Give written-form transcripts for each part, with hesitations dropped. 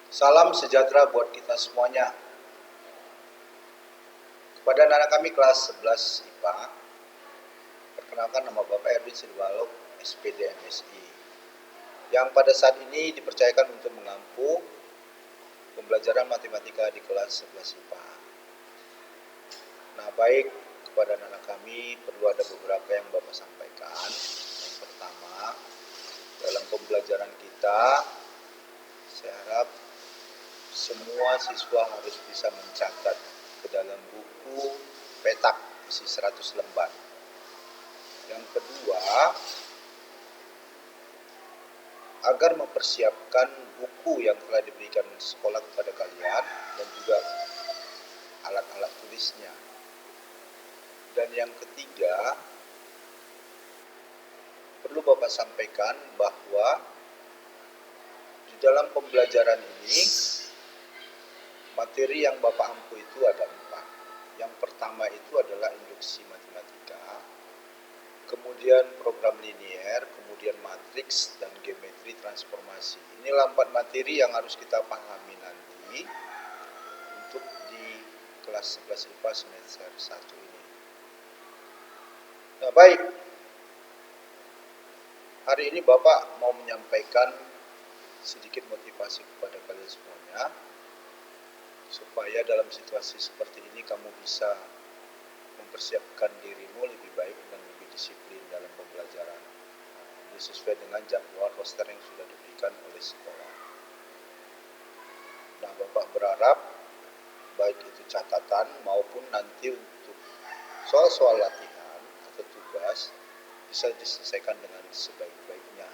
Salam sejahtera buat kita semuanya. Kepada anak kami kelas 11 IPA, perkenalkan nama Bapak Erwin Silwalok, SPD MSI, yang pada saat ini dipercayakan untuk mengampu pembelajaran matematika di kelas 11 IPA. Nah, baik, kepada anak kami perlu ada beberapa yang Bapak sampaikan. Yang pertama, dalam pembelajaran kita, saya harap semua siswa harus bisa mencatat ke dalam buku petak isi 100 lembar. Yang kedua, agar mempersiapkan buku yang telah diberikan sekolah kepada kalian dan juga alat-alat tulisnya. Dan yang ketiga, perlu Bapak sampaikan bahwa di dalam pembelajaran ini materi yang Bapak ampu itu ada 4. Yang pertama itu adalah induksi matematika, kemudian program linier, kemudian matriks, dan geometri transformasi. Inilah 4 materi yang harus kita pahami nanti untuk di kelas 11 IPA semester 1 ini. Nah, baik. Hari ini Bapak mau menyampaikan sedikit motivasi kepada kalian semuanya, supaya dalam situasi seperti ini kamu bisa mempersiapkan dirimu lebih baik dan lebih disiplin dalam pembelajaran. Ini sesuai dengan jadwal roster yang sudah diberikan oleh sekolah. Nah, Bapak berharap baik itu catatan maupun nanti untuk soal-soal latihan atau tugas bisa diselesaikan dengan sebaik-baiknya.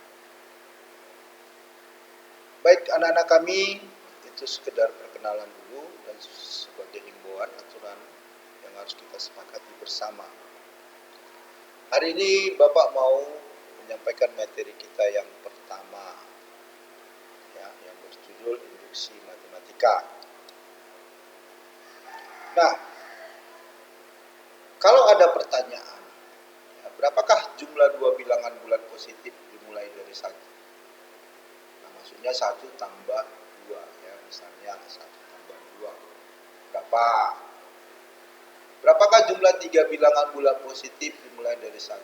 Baik, anak-anak kami, itu sekedar perkenalan dulu dan sebagai himbauan aturan yang harus kita sepakati bersama. Hari ini Bapak mau menyampaikan materi kita yang pertama, ya, yang berjudul induksi matematika. Nah, kalau ada pertanyaan, ya, berapakah jumlah 2 bilangan bulat positif dimulai dari 1? Nah, maksudnya 1 tambah 2, ya, misalnya 1 tambah 2. Berapakah jumlah 3 bilangan bulat positif dimulai dari 1?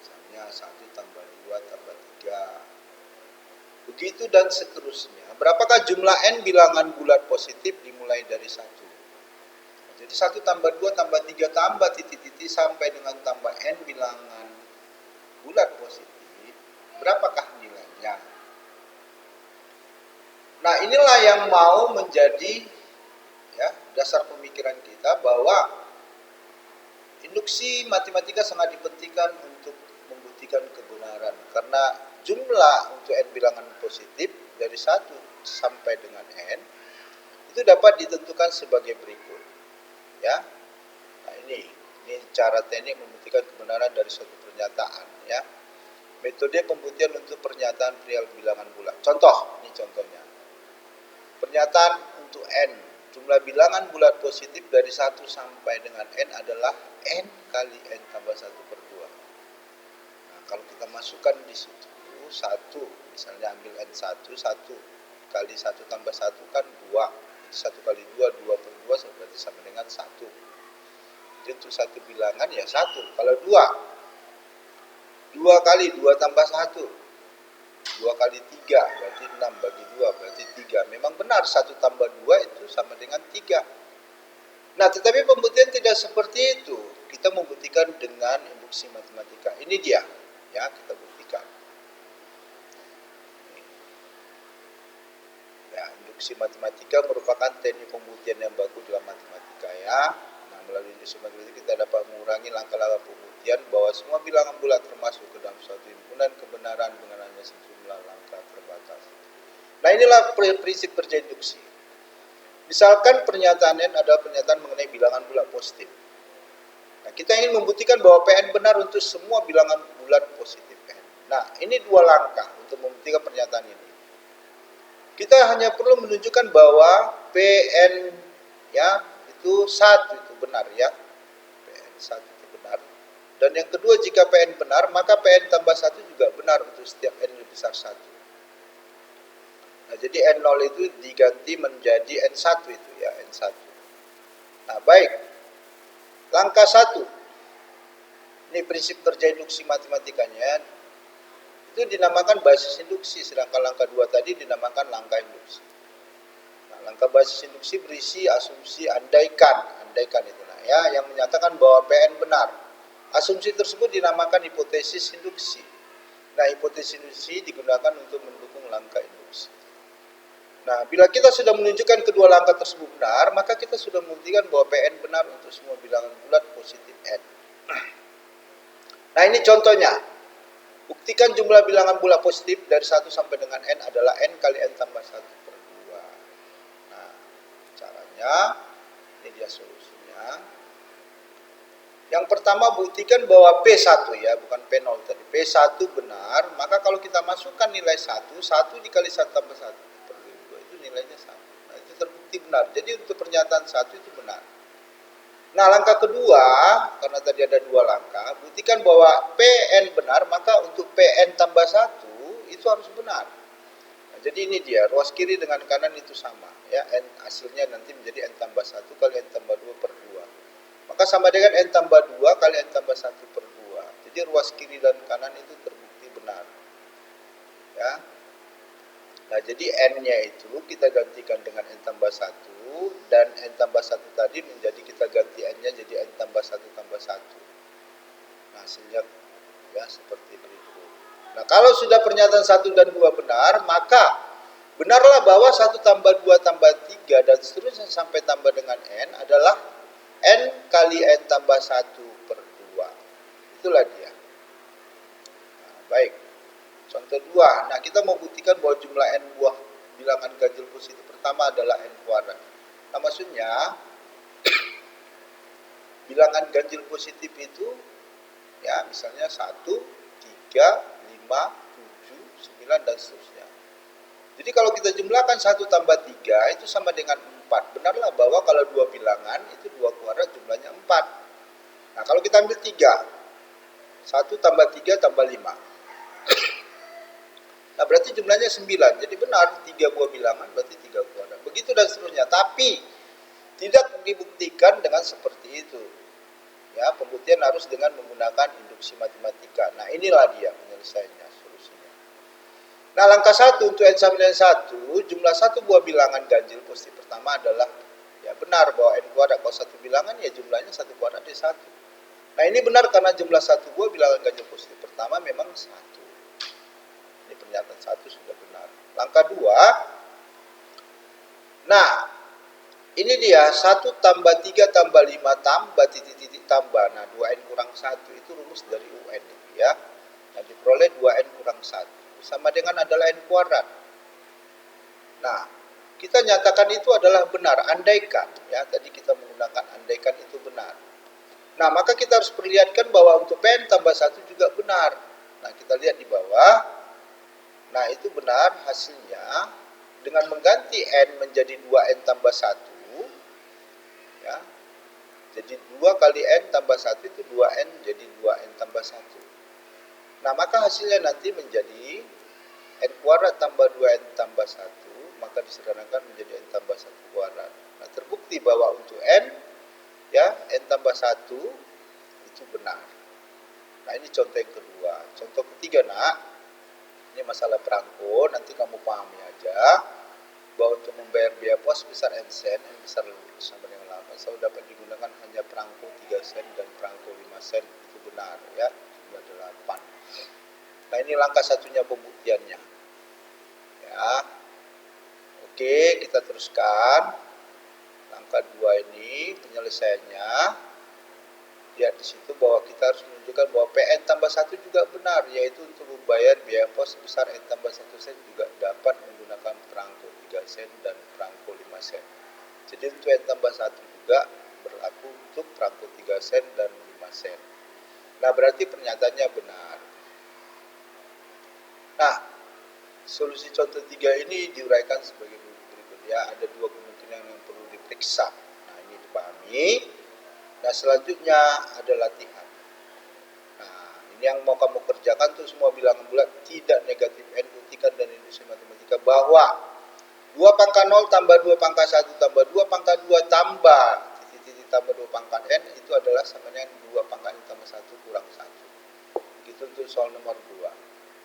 Misalnya 1 tambah 2 tambah 3. Begitu dan seterusnya. Berapakah jumlah n bilangan bulat positif dimulai dari 1? Jadi 1 tambah 2 tambah 3 tambah titik-titik sampai dengan tambah n bilangan bulat positif. Berapakah nilainya? Nah, inilah yang mau menjadi, ya, dasar pemikiran kita bahwa induksi matematika sangat dipentingkan untuk membuktikan kebenaran, karena jumlah untuk n bilangan positif dari 1 sampai dengan n itu dapat ditentukan sebagai berikut, ya. Nah, ini cara teknik membuktikan kebenaran dari suatu pernyataan, ya. Metode pembuktian untuk pernyataan perihal bilangan bulat. Contoh, ini contohnya. Pernyataan untuk n, jumlah bilangan bulat positif dari 1 sampai dengan n adalah n kali n tambah 1 per 2. Nah, kalau kita masukkan di situ 1, misalnya ambil n1, 1 kali 1 tambah 1 kan 2. Jadi 1 kali 2, 2 per 2 berarti sama dengan 1. Jadi untuk satu bilangan ya 1. Kalau 2 kali 2 tambah 1, 2 kali 3 berarti 6 bagi 2 berarti 3. Memang benar 1 tambah 2 itu sama dengan 3. Nah, tetapi pembuktian tidak seperti itu. Kita membuktikan dengan induksi matematika. Ini dia, ya, kita buktikan. Ya, induksi matematika merupakan teknik pembuktian yang baku dalam matematika, ya. Nah, melalui induksi matematika kita dapat mengurangi langkah-langkah pembuktian bahwa semua bilangan bulat termasuk ke dalam suatu himpunan kebenaran dengan hanya sejumlah langkah terbatas. Nah, inilah prinsip kerja induksi. Misalkan pernyataan n adalah pernyataan mengenai bilangan bulat positif. Nah, kita ingin membuktikan bahwa Pn benar untuk semua bilangan bulat positif n. Nah, ini 2 langkah untuk membuktikan pernyataan ini. Kita hanya perlu menunjukkan bahwa Pn, ya, itu 1 itu benar, ya. Pn 1 itu benar. Dan yang kedua, jika Pn benar, maka Pn tambah 1 juga benar untuk setiap n lebih besar 1. Nah, jadi N0 itu diganti menjadi N1 itu ya, N1. Nah, baik. Langkah 1. Ini prinsip kerja induksi matematikanya. Itu dinamakan basis induksi, sedangkan langkah 2 tadi dinamakan langkah induksi. Nah, langkah basis induksi berisi asumsi andaikan itu nah ya, yang menyatakan bahwa PN benar. Asumsi tersebut dinamakan hipotesis induksi. Nah, hipotesis induksi digunakan untuk mendukung langkah induksi. Nah, bila kita sudah menunjukkan kedua langkah tersebut benar, maka kita sudah membuktikan bahwa PN benar untuk semua bilangan bulat positif N. Nah, ini contohnya. Buktikan jumlah bilangan bulat positif dari 1 sampai dengan N adalah N kali N tambah 1 per 2. Nah, caranya, ini dia solusinya. Yang pertama, buktikan bahwa P1 ya, bukan P0 tadi. P1 benar, maka kalau kita masukkan nilai 1, 1 dikali 1 tambah 1 per 2 itu nilainya 1. Nah, itu terbukti benar. Jadi untuk pernyataan 1 itu benar. Nah, langkah kedua, karena tadi ada 2 langkah, buktikan bahwa PN benar, maka untuk PN tambah 1 itu harus benar. Nah, jadi ini dia, ruas kiri dengan kanan itu sama ya, N hasilnya nanti menjadi N tambah 1 kali N tambah 2 per 2. Maka sama dengan N tambah 2 kali N tambah 1 per 2. Jadi ruas kiri dan kanan itu terbukti benar. Ya. Nah, jadi N-nya itu kita gantikan dengan N tambah 1, dan N tambah 1 tadi menjadi kita ganti N-nya jadi N tambah 1 tambah 1. Nah, hasilnya ya seperti berikut. Nah, kalau sudah pernyataan 1 dan 2 benar, maka benarlah bahwa 1 tambah 2 tambah 3 dan seterusnya sampai tambah dengan N adalah N kali N tambah 1 per 2. Itulah dia. Nah, baik. Contoh 2. Nah, kita mau buktikan bahwa jumlah N buah bilangan ganjil positif pertama adalah N kuadrat. Nah, maksudnya bilangan ganjil positif itu ya misalnya 1, 3, 5, 7, 9 dan seterusnya. Jadi kalau kita jumlahkan 1 tambah 3 itu sama dengan 4. Benarlah bahwa kalau 2 bilangan itu 2 kuadrat jumlahnya 4. Nah, kalau kita ambil 3. 1 tambah 3 tambah 5. Nah, berarti jumlahnya 9. Jadi benar 3 buah bilangan berarti 3 kuadrat. Begitu dan seterusnya. Tapi tidak dibuktikan dengan seperti itu. Ya, pembuktian harus dengan menggunakan induksi matematika. Nah, inilah dia penyelesaiannya, solusinya. Nah, langkah 1 untuk N sama dengan 1, jumlah 1 buah bilangan ganjil positif pertama adalah ya benar bahwa N kuadrat. Kalau 1 bilangan ya jumlahnya 1 kuadrat dari 1. Nah, ini benar karena jumlah 1 buah bilangan ganjil positif pertama memang 1. Ini pernyataan 1 sudah benar. Langkah 2. Nah, ini dia 1 tambah 3 tambah 5 tambah titik-titik tambah. Nah, 2N kurang 1 itu rumus dari UN itu ya. Nah, diperoleh 2N kurang 1 sama dengan adalah N kuadrat. Nah, kita nyatakan itu adalah benar, andaikan ya. Tadi kita menggunakan andaikan itu benar. Nah, maka kita harus perlihatkan bahwa untuk PN tambah 1 juga benar. Nah, kita lihat di bawah. Nah, itu benar hasilnya dengan mengganti N menjadi 2N tambah 1 ya. Jadi 2 kali N tambah 1 itu 2N jadi 2N tambah 1. Nah, maka hasilnya nanti menjadi N kuadrat tambah 2N tambah 1, maka disederhanakan menjadi N tambah 1 kuadrat. Nah, terbukti bahwa untuk N ya, N tambah 1 itu benar. Nah, ini contoh yang kedua. Contoh ketiga, nak, ini masalah perangko, nanti kamu pahami aja bahwa untuk membayar biaya pos sebesar N sen, N besar sama dengan 8, selalu dapat digunakan hanya perangko 3 sen dan perangko 5 sen, itu benar ya, jumlah 8. Nah, ini langkah satunya pembuktiannya ya. Oke, kita teruskan langkah 2 ini penyelesaiannya. Lihat di situ bahwa kita harus menunjukkan bahwa PN tambah 1 juga benar, yaitu untuk membayar biaya pos sebesar N tambah 1 sen juga dapat menggunakan perangko 3 sen dan perangko 5 sen. Jadi untuk N tambah 1 juga berlaku untuk perangko 3 sen dan 5 sen. Nah, berarti pernyataannya benar. Nah, solusi contoh 3 ini diuraikan sebagai berikut ya. Ada 2 kemungkinan yang perlu diperiksa. Nah, ini dipahami. Nah, selanjutnya ada latihan. Nah, ini yang mau kamu kerjakan tuh semua bilangan bulat tidak negatif N, buktikan dan induksi matematika bahwa 2 pangkat 0 tambah 2 pangkat 1 tambah 2 pangkat 2 tambah titik-titik tambah 2 pangkat n itu adalah sama dengan 2 pangkat n tambah 1 kurang 1. Gitu untuk soal nomor 2.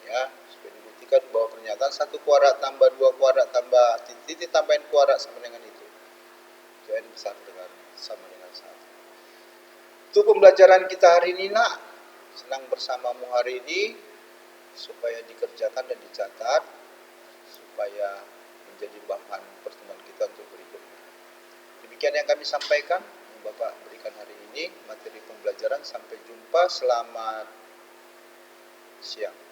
Ya, supaya dibuktikan bahwa pernyataan 1 kuadrat tambah 2 kuadrat tambah titik-titik tambah n kuadrat sama dengan itu. Itu n besar dengan sama dengan 1. Itu pembelajaran kita hari ini, nak. Senang bersamamu hari ini supaya dikerjakan dan dicatat supaya menjadi bahan pertemuan kita untuk berikutnya. Demikian yang kami sampaikan, yang Bapak berikan hari ini, materi pembelajaran. Sampai jumpa, selamat siang.